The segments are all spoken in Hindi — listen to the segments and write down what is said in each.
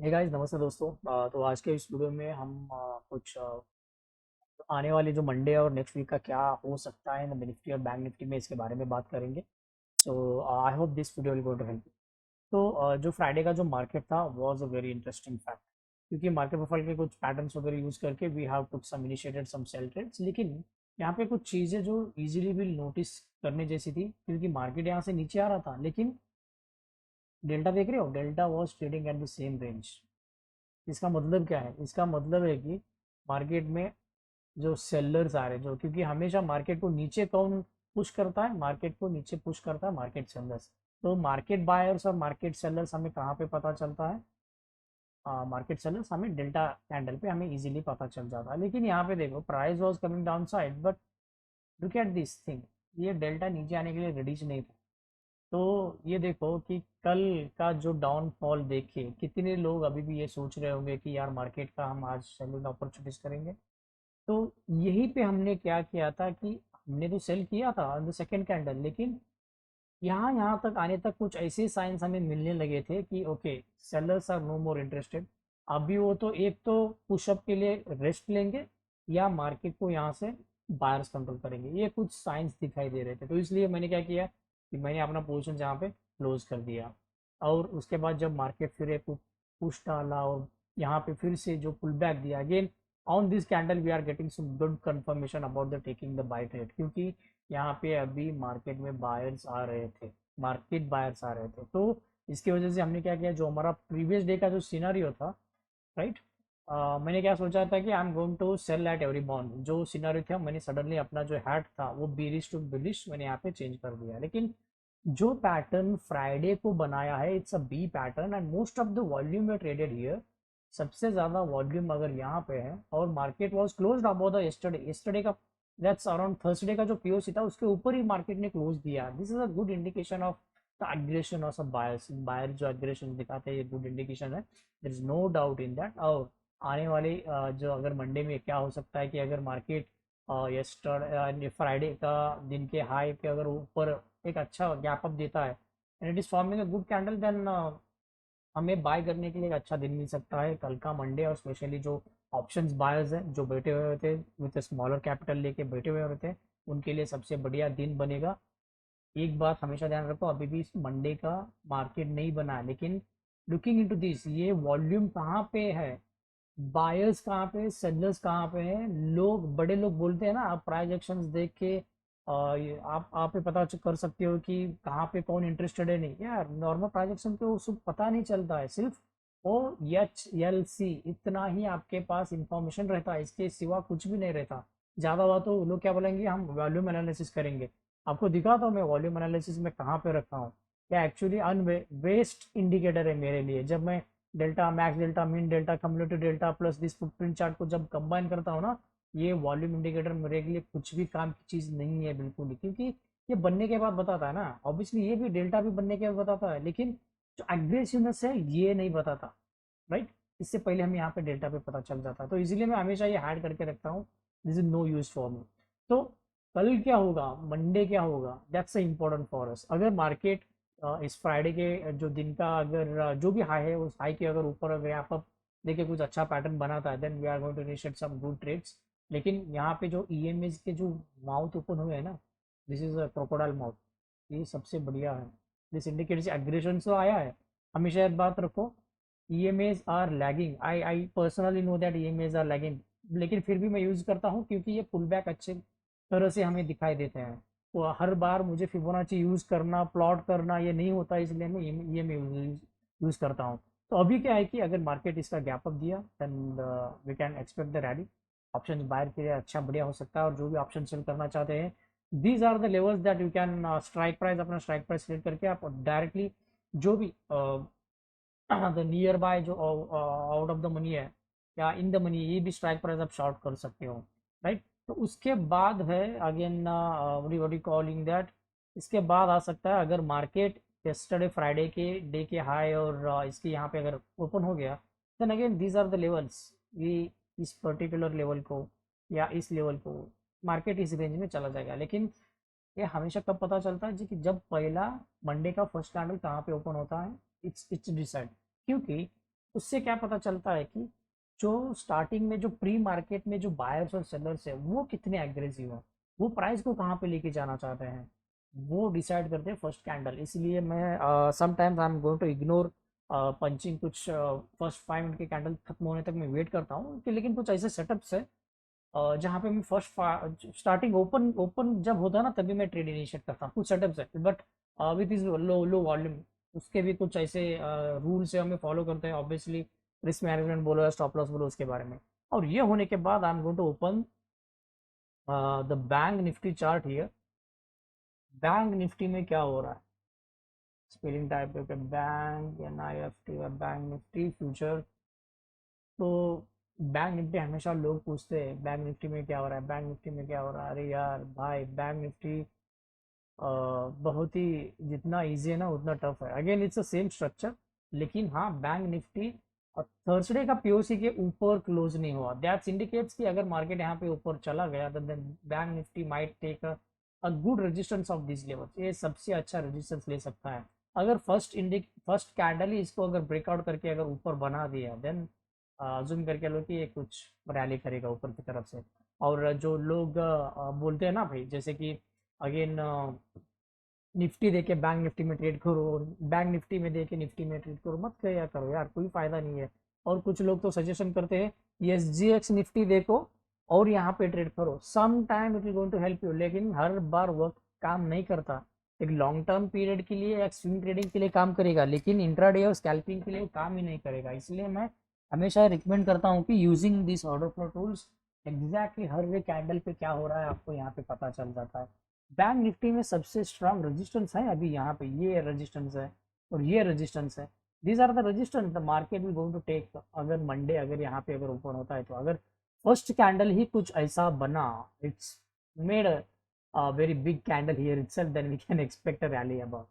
हे गाइस, नमस्ते दोस्तों। तो आज के इस वीडियो में हम कुछ आने वाले जो मंडे और नेक्स्ट वीक का क्या हो सकता है निफ्टी और बैंक निफ्टी में इसके बारे में बात करेंगे। So I hope this video will go to help. तो जो फ्राइडे का जो मार्केट था was a very interesting fact, क्योंकि मार्केट प्रोफाइल के कुछ पैटर्न्स वगैरह यूज करके we have took some initiated some sell trades. लेकिन यहाँ पे कुछ चीज़ें जो इजीली भी नोटिस करने जैसी थी, क्योंकि मार्केट यहाँ से नीचे आ रहा था लेकिन डेल्टा देख रहे हो, delta was trading at the same range. इसका मतलब क्या है? इसका मतलब है कि मार्केट में जो सेलर्स आ रहे हैं, जो क्योंकि हमेशा मार्केट को नीचे कौन पुश करता है? मार्केट को नीचे पुश करता है मार्केट सेलर्स। तो मार्केट बायर्स और मार्केट सेलर्स हमें कहाँ पे पता चलता है? मार्केट सेलर्स हमें डेल्टा कैंडल पे हमें इजीली पता चल जाता है। लेकिन यहाँ पे देखो, price was coming down side, but look at this thing, ये डेल्टा नीचे आने के लिए रेडी नहीं था। तो ये देखो कि कल का जो डाउनफॉल देखे, कितने लोग अभी भी ये सोच रहे होंगे कि यार मार्केट का हम आज सेलिंग अपॉर्चुनिटीज करेंगे। तो यहीं पे हमने क्या किया था कि हमने तो सेल किया था ऑन द सेकेंड कैंडल, लेकिन यहाँ यहाँ तक आने तक कुछ ऐसे साइंस हमें मिलने लगे थे कि okay, sellers are no more interested. अभी वो तो एक तो पुशअप के लिए रेस्ट लेंगे, या मार्केट को यहाँ से बायर्स कंट्रोल करेंगे, ये कुछ साइंस दिखाई दे रहे थे। तो इसलिए मैंने क्या किया कि मैंने अपना पोजीशन जहाँ पे क्लोज कर दिया। और उसके बाद जब मार्केट फिर एक पुश डाला और यहाँ पे फिर से जो पुल बैक दिया again on this candle, we are getting some good confirmation about the taking the buy trade, क्योंकि यहाँ पे अभी मार्केट में बायर्स आ रहे थे, मार्केट बायर्स आ रहे थे। तो इसकी वजह से हमने क्या किया, जो हमारा प्रीवियस डे का जो सिनारियो था, राइट, मैंने क्या सोचा था कि I am going to sell at every bond, जो सिनारियो था मैंने सडनली अपना जो हैट था वो बीरिश टू बिलिश मैंने यहाँ पे चेंज कर दिया। लेकिन जो पैटर्न फ्राइडे को बनाया है, it's a B pattern and most of the volume है ट्रेडेड हियर। सबसे ज्यादा वॉल्यूम अगर यहाँ पे है और market was closed about the yesterday का, दैट्स अराउंड थर्सडे का जो पीओसी था उसके ऊपर ही मार्केट ने क्लोज दिया। This is a good indication of the aggression of buyers. Buyer जो एग्रेशन दिखाते हैं, ये गुड इंडिकेशन है, there is no doubt in that. और आने वाले जो अगर मंडे में क्या हो सकता है कि अगर मार्केट यस्टरडे फ्राइडे का दिन के हाई के अगर ऊपर एक अच्छा गैप अप देता है and it is forming a good candle, then हमें बाय करने के लिए एक अच्छा दिन मिल सकता है कल का मंडे। और स्पेशली जो ऑप्शंस बायर्स हैं, जो बैठे हुए होते हैं विद स्मॉलर कैपिटल लेके बैठे हुए होते हैं, उनके लिए सबसे बढ़िया दिन बनेगा। एक बात हमेशा ध्यान रखो, अभी भी इस मंडे का मार्केट नहीं बना है, लेकिन लुकिंग इनटू दिस, ये वॉल्यूम कहाँ पे है, बायर्स कहाँ पे, सेलर्स कहाँ पे हैं। लोग, बड़े लोग बोलते हैं ना, आप प्राइस एक्शंस देख के आप ही पता कर सकते हो कि कहाँ पे कौन इंटरेस्टेड है। नहीं यार, नॉर्मल प्राइस एक्शन पे वो सब पता नहीं चलता है, सिर्फ ओ एच एल सी इतना ही आपके पास इंफॉर्मेशन रहता है, इसके सिवा कुछ भी नहीं रहता। ज्यादा हुआ तो लोग क्या बोलेंगे, हम वॉल्यूम एनालिसिस करेंगे। आपको दिखाता हूँ मैं वॉल्यूम एनालिसिस में कहाँ पे रखा हूँ। क्या एक्चुअली अनवेस्ट इंडिकेटर है मेरे लिए। जब मैं delta max, delta mean, delta cumulative delta plus this footprint chart को जब कंबाइन करता हूँ ना, ये वॉल्यूम इंडिकेटर मेरे लिए कुछ भी काम की चीज नहीं है बिल्कुल ही, क्योंकि ये बनने के बाद बताता है ना। ऑब्वियसली ये भी डेल्टा भी बनने के बाद बताता है, लेकिन जो एग्रेसिवनेस है ये नहीं बताता, राइट। इससे पहले हमें यहाँ पे डेल्टा पे पता चल जाता है, तो इसीलिए मैं हमेशा ये हाइड करके रखता हूँ। This is no use for me. तो कल क्या होगा, मंडे क्या होगा, दैट्स इम्पोर्टेंट फॉर अस। अगर मार्केट इस फ्राइडे के जो दिन का अगर जो भी हाई है उस हाई के अगर ऊपर अगर यहाँ पर देखिए कुछ अच्छा पैटर्न बनाता है, then we are going to initiate some good trades. लेकिन यहाँ पे जो ईएमएस के जो माउथ ओपन हुए हैं ना, this is a crocodile mouth, ये सबसे बढ़िया है। दिस इंडिकेट्स एग्रेशन तो आया है। हमेशा याद बात रखो, EMS are lagging, I personally know that EMS are lagging, लेकिन फिर भी मैं यूज करता हूँ क्योंकि ये पुल बैक अच्छे तरह से हमें दिखाई देते हैं। तो हर बार मुझे फिबोनाची यूज करना, प्लॉट करना ये नहीं होता, इसलिए मैं ये यूज करता हूँ। तो अभी क्या है कि अगर मार्केट इसका गैप अप दिया, then we can expect the rally. Option buyer के लिए अच्छा बढ़िया हो सकता है। और जो भी ऑप्शन सेल करना चाहते हैं, these are the levels that you can strike price, अपना स्ट्राइक प्राइस सेलेक्ट करके आप डायरेक्टली जो भी द नियर बाय जो आउट ऑफ द मनी है या इन द मनी, ये भी स्ट्राइक प्राइस आप शॉर्ट कर सकते हो, राइट। तो उसके बाद है अगेन व्हाट कॉलिंग दैट, इसके बाद आ सकता है अगर मार्केट यस्टरडे फ्राइडे के डे के हाई और इसके यहाँ पे अगर ओपन हो गया, then again these are the levels. ये इस पर्टिकुलर लेवल को या इस लेवल को मार्केट इस रेंज में चला जाएगा। लेकिन ये हमेशा कब पता चलता है जी, कि जब पहला मंडे का फर्स्ट कैंडल कहाँ पे ओपन होता है, इट्स डिसाइड। क्योंकि उससे क्या पता चलता है कि जो स्टार्टिंग में जो प्री मार्केट में जो बायर्स और सेलर्स है वो कितने एग्रेसिव है, वो प्राइस को कहाँ पे लेके जाना चाहते हैं, वो डिसाइड करते हैं फर्स्ट कैंडल। इसलिए मैं sometimes I am going to ignore punching कुछ फर्स्ट 5 मिनट के कैंडल खत्म होने तक मैं वेट करता हूँ लेकिन कुछ ऐसे सेटअप्स है जहाँ पे मैं फर्स्ट स्टार्टिंग ओपन ओपन जब होता है ना तभी मैं ट्रेड इनिशिएट करता हूँ। कुछ सेटअप्स है but with is low low volume, उसके भी कुछ ऐसे रूल्स है हमें फॉलो करते हैं ऑब्वियसली, रिस्क मैनेजमेंट बोलो या स्टॉप लॉस बोलो उसके बारे में। और ये होने के बाद I am going to open the bank Nifty chart here. Bank Nifty में क्या हो रहा है, स्पेलिंग टाइप पे bank NIFT bank Nifty future. तो बैंक निफ्टी हमेशा लोग पूछते हैं बैंक निफ्टी में क्या हो रहा है, बैंक निफ्टी में क्या हो रहा है। अरे यार भाई बैंक निफ्टी बहुत ही जितना इजी है ना उतना टफ है। Again it's a same structure, लेकिन हाँ बैंक निफ्टी और थर्सडे का पीओसी के ऊपर क्लोज नहीं हुआ, दैट्स इंडिकेट्स कि अगर मार्केट यहाँ पे ऊपर चला गया तो then bank Nifty might take a good resistance of this level, ये सबसे अच्छा रेजिस्टेंस ले सकता है। अगर फर्स्ट कैंडल ही इसको अगर ब्रेकआउट करके अगर ऊपर बना दिया देन जूम करके लो कि ये कुछ रैली करेगा ऊपर की तरफ से। और जो लोग बोलते हैं ना भाई जैसे कि अगेन निफ्टी देके बैंक निफ्टी में ट्रेड करो, बैंक निफ्टी में देके निफ्टी में ट्रेड करो, मत किया करो यार, कोई फायदा नहीं है। और कुछ लोग तो सजेशन करते हैं SGX निफ्टी देखो और यहाँ पे ट्रेड करो, some time it will going to help you, लेकिन हर बार वक्त काम नहीं करता। एक लॉन्ग टर्म पीरियड के लिए या स्विंग ट्रेडिंग के लिए काम करेगा लेकिन इंट्राडे और स्कैल्पिंग के लिए काम ही नहीं करेगा। इसलिए मैं हमेशा रिकमेंड करता हूँ कि using this order flow tools exactly हर एक कैंडल पे क्या हो रहा है आपको यहाँ पे पता चल जाता है। बैंक निफ्टी में सबसे स्ट्रांग रेजिस्टेंस है अभी यहाँ पे, ये रेजिस्टेंस है और ये रेजिस्टेंस है। These are the resistance the market will going to take. अगर मंडे अगर यहाँ पे अगर ओपन होता है तो अगर फर्स्ट कैंडल ही कुछ ऐसा बना, it's made very big candle here itself, then we can expect a rally about.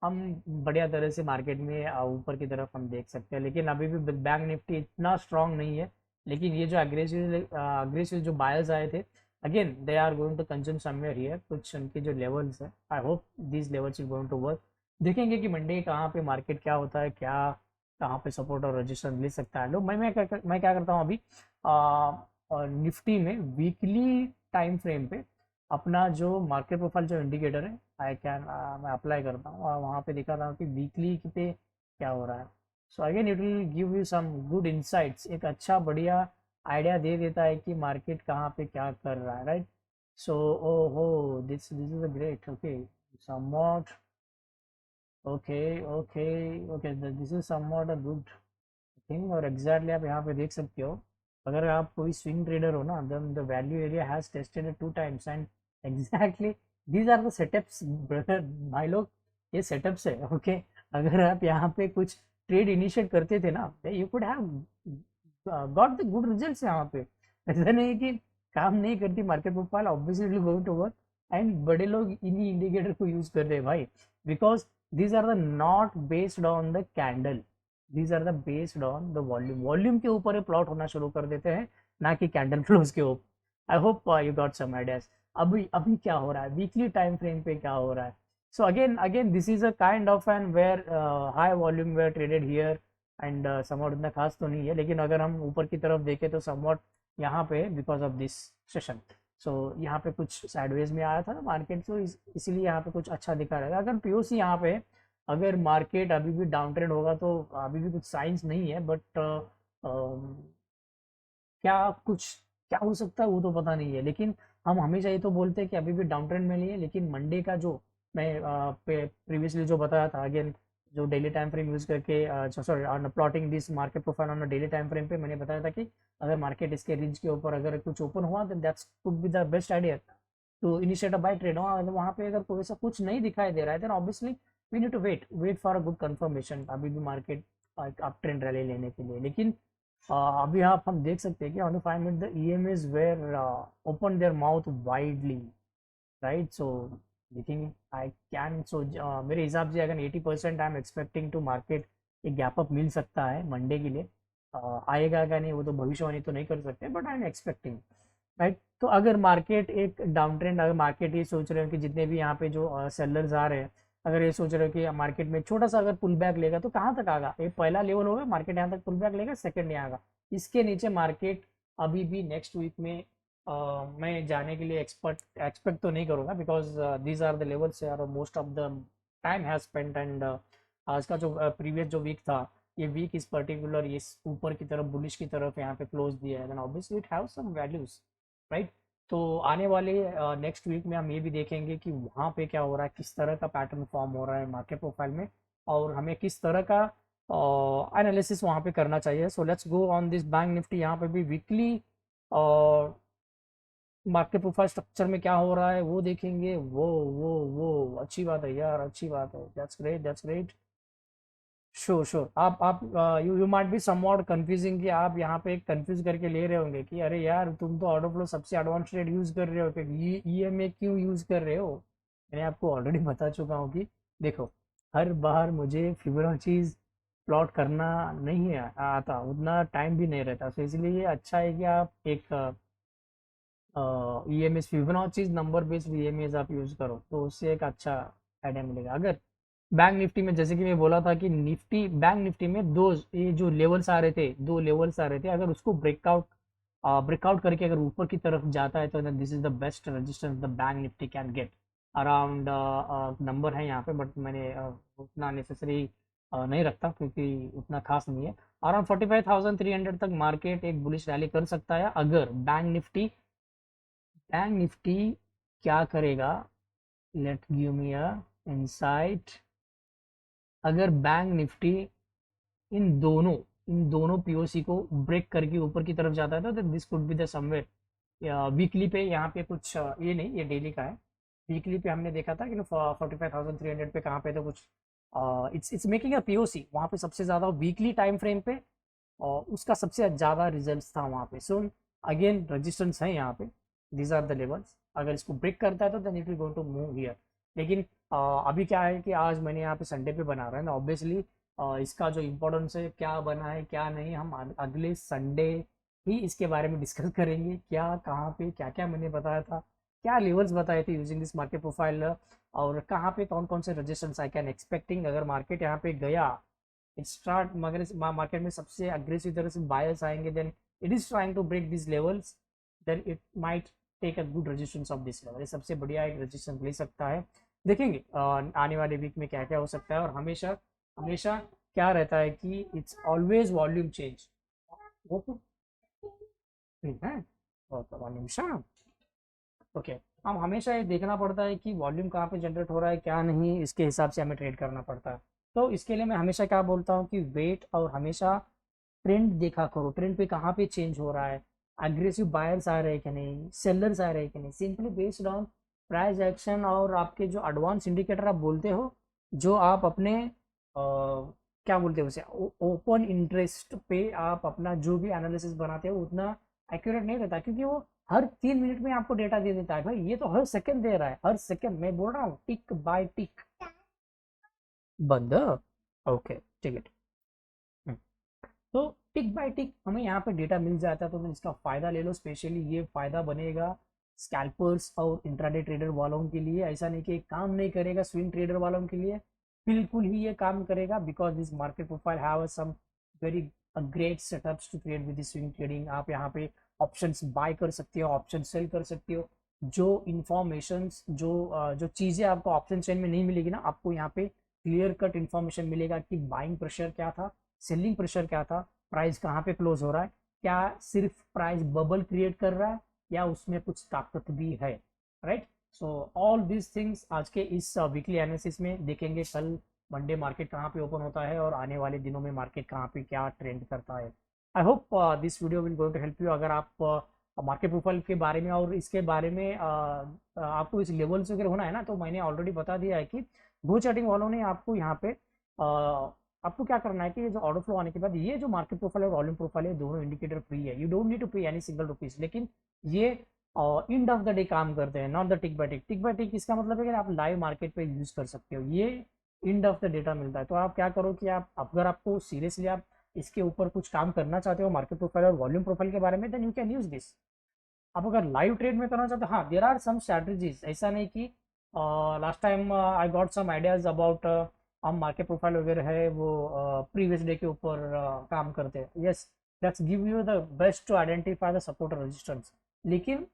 हम बढ़िया तरह से मार्केट में ऊपर की तरफ हम देख सकते हैं, लेकिन अभी भी बैंक निफ्टी इतना स्ट्रांग नहीं है। लेकिन ये जो अग्रेसिव जो बायर्स आए थे again they are going to consume somewhere here, कुछ उनके जो लेवल्स है I hope these levels is going to work। देखेंगे कि मंडे कहाँ पे मार्केट क्या होता है, क्या कहाँ पे सपोर्ट और रजिस्टेंस ले सकता है। लो मैं क्या करता हूँ अभी निफ्टी में वीकली टाइम फ्रेम पे अपना जो मार्केट प्रोफाइल जो इंडिकेटर है आई कैन मैं अप्लाई करता हूँ और वहाँ पे दिखाता हूँ कि वीकली पे क्या हो रहा है। So again it will give you some good insights, एक अच्छा बढ़िया आइडिया दे देता है कि मार्केट कहाँ पे क्या कर रहा है, राइट। सो ओ हो this is a great okay somewhat okay okay okay this is somewhat a good thing. और एग्जैक्टली आप यहाँ पे देख सकते हो अगर आप कोई स्विंग ट्रेडर हो ना then the value area has tested it 2 times and exactly these are the setups brother भाई लोग, ये सेटअप्स है ओके। अगर आप यहाँ पे कुछ ट्रेड इनिशिएट करते थे ना you could have got the good results यहाँ पे। ऐसा नहीं कि काम नहीं करती market profile, obviously going to work. And बड़े लोग इन्हीं इंडिकेटर को यूज कर रहे हैं भाई, because these are the not based on the candle, these are the based on the volume। Volume के ऊपर ये प्लॉट होना शुरू कर देते हैं ना कि कैंडल फ्लोज के ऊपर। I hope you got some ideas. अभी अभी क्या हो रहा है वीकली टाइम फ्रेम पे क्या हो रहा है। So again this is a kind of an where high volume where traded here and somewhat इतना खास तो नहीं है, लेकिन अगर हम ऊपर की तरफ देखें तो समवॉट यहाँ पे बिकॉज ऑफ दिस सेशन। सो यहाँ पे कुछ साइडवेज में आया था ना मार्केट, तो इसीलिए यहाँ पे कुछ अच्छा दिखा रहेगा। अगर पीओसी यहाँ पे अगर मार्केट अभी भी डाउन ट्रेंड होगा तो अभी भी कुछ साइंस नहीं है बट क्या कुछ क्या हो सकता है वो तो पता नहीं है। लेकिन हम हमेशा ये तो बोलते हैं कि अभी भी डाउन ट्रेंड में नहीं है, लेकिन मंडे का जो मैं प्रीवियसली जो बताया था अगेन जो डेली टाइम फ्रेम यूज करके sorry on plotting this market profile on daily time frame पे मैंने बताया था कि अगर मार्केट इसके रेंज के ऊपर अगर कुछ ओपन हुआ then that's could be the best idea to initiate a buy trade. वहाँ पे अगर कोई ऐसा कुछ नहीं दिखाई दे रहा है then obviously we need to wait for a good confirmation अभी भी मार्केट अप ट्रेंड रैली लेने के लिए। लेकिन अभी आप हम देख सकते हैं कि on the 5 minute the EMAs where open their mouth widely, right. So देखेंगे आई कैन सो मेरे हिसाब से अगर 80% I am expecting to market एक गैप अप मिल सकता है मंडे के लिए। आएगा क्या नहीं वो तो भविष्यवाणी तो नहीं कर सकते but I am expecting, right. तो अगर मार्केट एक डाउन ट्रेंड, अगर मार्केट ये सोच रहे हो कि जितने भी यहाँ पे जो सेलर्स आ रहे हैं अगर ये सोच रहे हो कि मार्केट में छोटा सा अगर पुल बैक लेगा तो कहाँ तक आएगा, ये पहला लेवल होगा, मार्केट यहाँ तक पुल बैक लेगा, सेकंड नहीं आएगा, इसके नीचे मार्केट अभी भी नेक्स्ट वीक में मैं जाने के लिए एक्सपेक्ट तो नहीं करूँगा, because these are the levels और most of the time has spent, and आज का जो प्रीवियस जो वीक था, ये वीक इस पर्टिकुलर ये ऊपर की तरफ बुलिश की तरफ यहाँ पे क्लोज दिया है, then obviously it have some values, right. तो आने वाले नेक्स्ट वीक में हम ये भी देखेंगे कि वहाँ पे क्या हो रहा है, किस तरह का पैटर्न फॉर्म हो रहा है मार्केट प्रोफाइल में, और हमें किस तरह का एनालिसिस वहाँ पे करना चाहिए। So let's go on this bank Nifty. यहाँ पे भी वीकली मार्केट प्रोफाइल स्ट्रक्चर में क्या हो रहा है वो देखेंगे। वो अच्छी बात है यार, अच्छी बात है, that's great, that's great. Sure sure, आप you might be somewhat confusing, कि आप यहाँ पे कंफ्यूज करके ले रहे होंगे कि अरे यार तुम तो ऑर्डर फ्लो सबसे एडवांस ट्रेड यूज कर रहे हो, फिर ये ईएमए क्यों यूज कर रहे हो। मैंने आपको ऑलरेडी बता चुका हूँ कि देखो, हर बार मुझे फिबोनाची प्लॉट करना नहीं आता, उतना टाइम भी नहीं रहता, तो इसलिए ये अच्छा है कि आप एक EMS Fibonacci number based EMS आप यूज करो, तो उससे एक अच्छा आइडिया मिलेगा। अगर बैंक निफ्टी में, जैसे कि मैं बोला था कि निफ्टी बैंक निफ्टी में दो ये जो लेवल्स आ रहे थे, दो लेवल्स आ रहे थे, अगर उसको ब्रेकआउट करके अगर ऊपर की तरफ जाता है तो this is the best resistance the bank Nifty can get around. Number है यहाँ पे, बट मैंने उतना नेसेसरी नहीं रखता क्योंकि उतना खास नहीं है। अराउंड 45,300 तक मार्केट एक बुलिश रैली कर सकता है अगर बैंक निफ्टी क्या करेगा। लेट गिव मी अ इनसाइट। अगर बैंक निफ्टी इन दोनों पीओसी को ब्रेक करके ऊपर की तरफ जाता है तो this could be the somewhere weekly पे। यहाँ पे कुछ ये नहीं, ये डेली का है। वीकली पे हमने देखा था कि 45,300 पे कहाँ पे तो कुछ इट्स मेकिंग अ पीओसी वहाँ पे सबसे ज़्यादा वीकली टाइम फ्रेम पे, और उसका सबसे ज़्यादा रिजल्ट था वहाँ पे। सो अगेन रजिस्टेंस है यहाँ पे, दीज आर द लेवल्स। अगर इसको ब्रेक करता है तो then it will going to move here. लेकिन अभी क्या है कि आज मैंने यहाँ पे संडे पे बना रहा है ना, ऑब्वियसली इसका जो इम्पोर्टेंस है, क्या बना है क्या नहीं, हम अगले संडे ही इसके बारे में डिस्कस करेंगे। क्या कहाँ पे क्या क्या मैंने बताया था, क्या लेवल्स बताए थे यूजिंग दिस मार्केट प्रोफाइल, और कहाँ पे कौन कौन से रजिस्टेंस आई कैन एक्सपेक्टिंग। अगर मार्केट यहाँ पे गया स्टार्ट, मगर मार्केट में सबसे अग्रेसिव तरह से बायर्स आएंगे, then it is trying to break this levels, then it might take a good resistance of this level. ये सबसे बढ़िया एक रेजिस्टेंस ले सकता है। देखेंगे आने वाले वीक में क्या क्या हो सकता है। और हमेशा हमेशा क्या रहता है कि इट्स ऑलवेज वॉल्यूम चेंज। वो ठीक है, वॉल्यूम शाम। ओके, हम हमेशा ये देखना पड़ता है कि वॉल्यूम कहाँ पे जनरेट हो रहा है क्या नहीं, इसके हिसाब से हमें ट्रेड करना पड़ता है। तो इसके लिए मैं हमेशा क्या बोलता हूँ कि वेट, और हमेशा ट्रेंड देखा करो, ट्रेंड पे कहाँ पे चेंज हो रहा है, अग्रेसिव बायर्स आ रहे हैं कि नहीं, सेलर्स आ रहे हैं कि नहीं, simply based on price action और आपके जो एडवांस इंडिकेटर आप बोलते हो, जो आप अपने क्या बोलते हो उसे, ओपन इंटरेस्ट पे आप अपना जो भी एनालिसिस बनाते हो उतना एक्यूरेट नहीं रहता, क्योंकि वो हर 3 मिनट में आपको डेटा दे देता है। भाई ये तो हर सेकंड दे रहा है, हर सेकंड मैं बोल रहा हूँ, टिक बाय टिक। बंद। ओके, ठीक है। तो टिक बाय टिक हमें यहाँ पे डेटा मिल जाता है, तो मैं इसका फ़ायदा ले लो। स्पेशली ये फ़ायदा बनेगा स्कैल्पर्स और इंट्राडे ट्रेडर वालों के लिए। ऐसा नहीं कि काम नहीं करेगा स्विंग ट्रेडर वालों के लिए, बिल्कुल ही ये काम करेगा, because this market profile have some very great setups to trade with swing trading. आप यहाँ पे ऑप्शंस बाय कर सकते हो, ऑप्शन सेल कर सकते हो। जो इंफॉर्मेशंस जो चीज़ें आपको ऑप्शन चेन में नहीं मिलेगी ना, आपको यहाँ पे क्लियर कट इन्फॉर्मेशन मिलेगा कि बाइंग प्रेशर क्या था, सेलिंग प्रेशर क्या था, प्राइस कहाँ पे क्लोज हो रहा है, क्या सिर्फ प्राइस बबल क्रिएट कर रहा है या उसमें कुछ ताकत भी है, right. So all this things आज के इस वीकली एनालिसिस में देखेंगे। कल मंडे मार्केट कहाँ पे ओपन होता है और आने वाले दिनों में मार्केट कहाँ पे क्या ट्रेंड करता है। I hope this video will going to help you. अगर आप मार्केट प्रोफाइल के बारे में और इसके बारे में आपको इस लेवल से अगर होना है ना, तो मैंने ऑलरेडी बता दिया है कि गो चार्टिंग वालों ने आपको यहाँ पे आपको क्या करना है कि ये जो ऑर्डर फ्लो आने के बाद ये जो मार्केट प्रोफाइल और वॉल्यूम प्रोफाइल है, दोनों इंडिकेटर फ्री है, you don't need to pay any single rupees. लेकिन ये एंड ऑफ द डे काम करते हैं, not the tick by tick. Tick by tick इसका मतलब है कि आप लाइव मार्केट पे यूज कर सकते हो, ये एंड ऑफ द डेटा मिलता है। तो आप क्या करो कि आप अगर आपको सीरियसली आप इसके ऊपर कुछ काम करना चाहते हो मार्केट प्रोफाइल और वॉल्यूम प्रोफाइल के बारे में, then you can use this. आप अगर लाइव ट्रेड में करना चाहते हो, हाँ देयर आर सम स्ट्रैटेजीज, ऐसा नहीं कि last time I got some ideas about, हम मार्केट प्रोफाइल वगैरह है वो प्रीवियस डे के ऊपर काम करते हैं। Yes, that's give you the best to identify the support और रेजिस्टेंस। लेकिन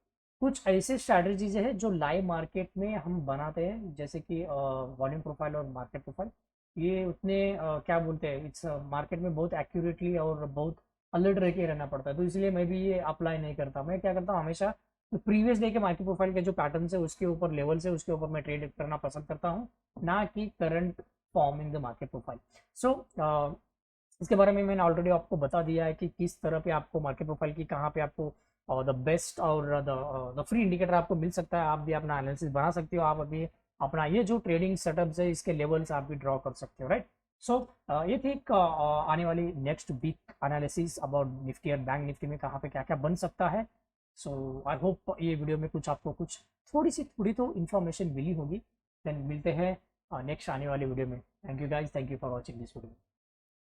कुछ ऐसे स्ट्रैटेजीज है जो लाइव मार्केट में हम बनाते हैं, जैसे कि वॉल्यूम प्रोफाइल और मार्केट प्रोफाइल। ये उतने क्या बोलते हैं, इट्स मार्केट में बहुत एक्यूरेटली और बहुत अलर्ट रह के रहना पड़ता है, तो इसलिए मैं भी ये अप्लाई नहीं करता। मैं क्या करता हूँ हमेशा, तो प्रीवियस डे के मार्केट प्रोफाइल के जो पैटर्न है उसके ऊपर, लेवल से उसके ऊपर मैं ट्रेड करना पसंद करता हूँ, ना कि current form in the market profile. So इसके बारे में मैंने ऑलरेडी आपको बता दिया है कि किस तरह पे आपको मार्केट प्रोफाइल की कहाँ पे आपको द बेस्ट और द फ्री इंडिकेटर आपको मिल सकता है। आप भी अपना एनालिसिस बना सकते हो, आप अभी अपना ये जो ट्रेडिंग सेटअप्स है इसके लेवल्स आप भी ड्रॉ कर सकते हो, राइट। सो ये थी एक आने वाली next week analysis about Nifty और बैंक निफ्टी में कहाँ पे क्या क्या बन सकता है। सो आई होप ये वीडियो में कुछ आपको कुछ थोड़ी तो इन्फॉर्मेशन मिली होगी। देन मिलते हैं नेक्स्ट आने वाली वीडियो में। Thank you guys, thank you for watching this video.